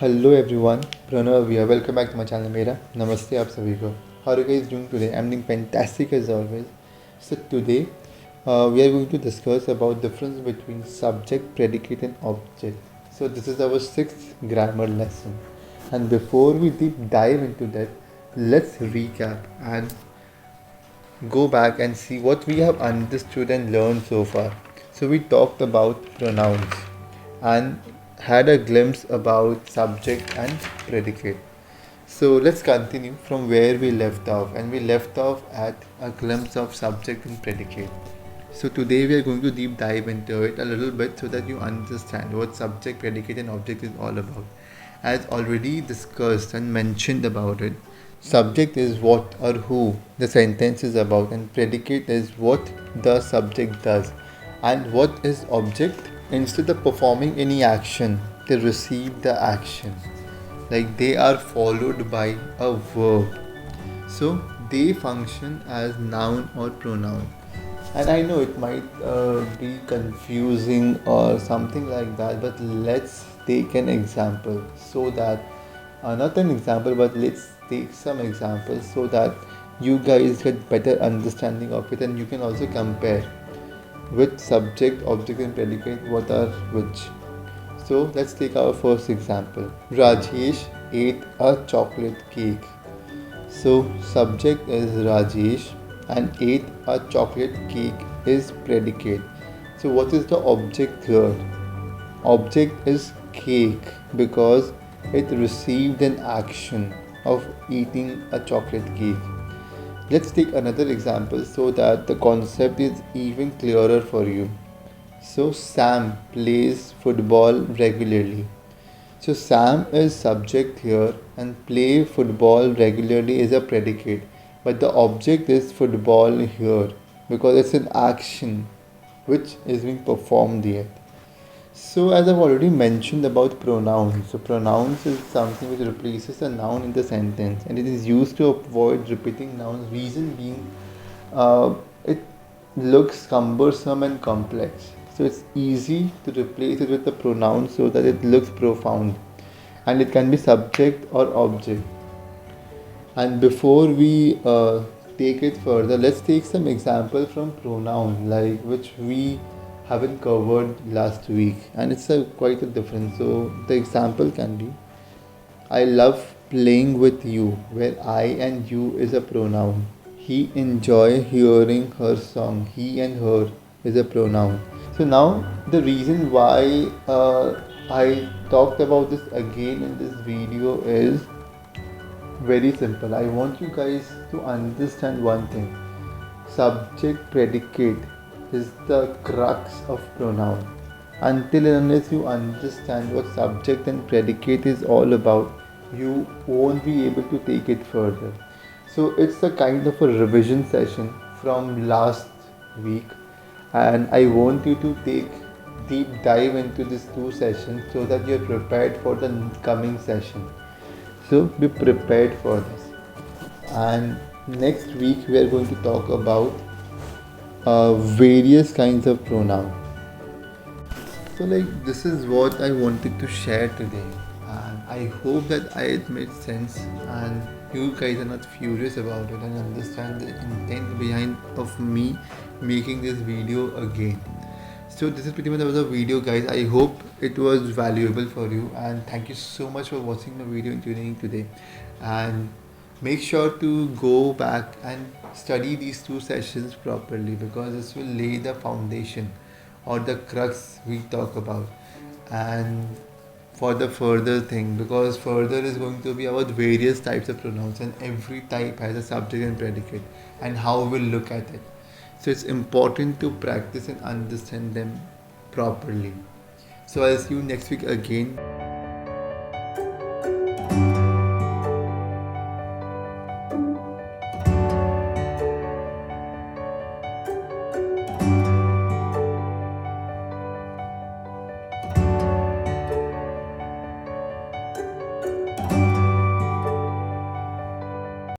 Hello everyone, Pranav here. Welcome back to my channel. मेरा नमस्ते आप सभी को. How are you guys doing today? I'm doing fantastic as always. So today we are going to discuss about difference between subject, predicate and object. So this is our sixth grammar lesson. And before we deep dive into that, let's recap and go back and see what we have understood and learned so far. So we talked about pronouns and had a glimpse about subject and predicate. So let's continue from where we left off, and we left off at a glimpse of subject and predicate. So today we are going to deep dive into it a little bit so that you understand what subject, predicate and object is all about. As already discussed and mentioned about it, subject is what or who the sentence is about, and predicate is what the subject does. And what is object? Instead of performing any action, they receive the action. Like they are followed by a verb. So they function as noun or pronoun. And I know it might be confusing or something like that, but let's take an example so that, not an example, but let's take some examples so that you guys get better understanding of it, and you can also compare which subject, object, and predicate what are which. So let's take our first example. Rajesh ate a chocolate cake. So subject is Rajesh and ate a chocolate cake is predicate. So what is the object here? Object is cake because it received an action of eating a chocolate cake. Let's take another example so that the concept is even clearer for you. So Sam plays football regularly. So Sam is subject here and play football regularly is a predicate. But the object is football here because it's an action which is being performed here. So as I've already mentioned about pronouns, so pronouns is something which replaces a noun in the sentence, and it is used to avoid repeating nouns. Reason being, it looks cumbersome and complex. So it's easy to replace it with the pronoun so that it looks profound, and it can be subject or object. And before we take it further, let's take some example from pronoun, like which we haven't covered last week, and it's quite a difference. So the example can be, I love playing with you, where I and you is a pronoun. He enjoy hearing her song. He and her is a pronoun. So now the reason why I talked about this again in this video is very simple. I want you guys to understand one thing. Subject predicate is the crux of pronoun. Until and unless you understand what subject and predicate is all about, you won't be able to take it further. So it's a kind of a revision session from last week, and I want you to take deep dive into these two sessions so that you're prepared for the coming session. So be prepared for this. And next week we are going to talk about various kinds of pronoun. So this is what I wanted to share today, and I hope that it made sense and you guys are not furious about it and understand the intent behind of me making this video again. So this is pretty much the video, guys. I hope it was valuable for you, and thank you so much for watching my video and tuning in today. And make sure to go back and study these two sessions properly, because this will lay the foundation or the crux we talk about, and for the further thing, because further is going to be about various types of pronouns, and every type has a subject and predicate and how we'll look at it. So it's important to practice and understand them properly. So I'll see you next week again.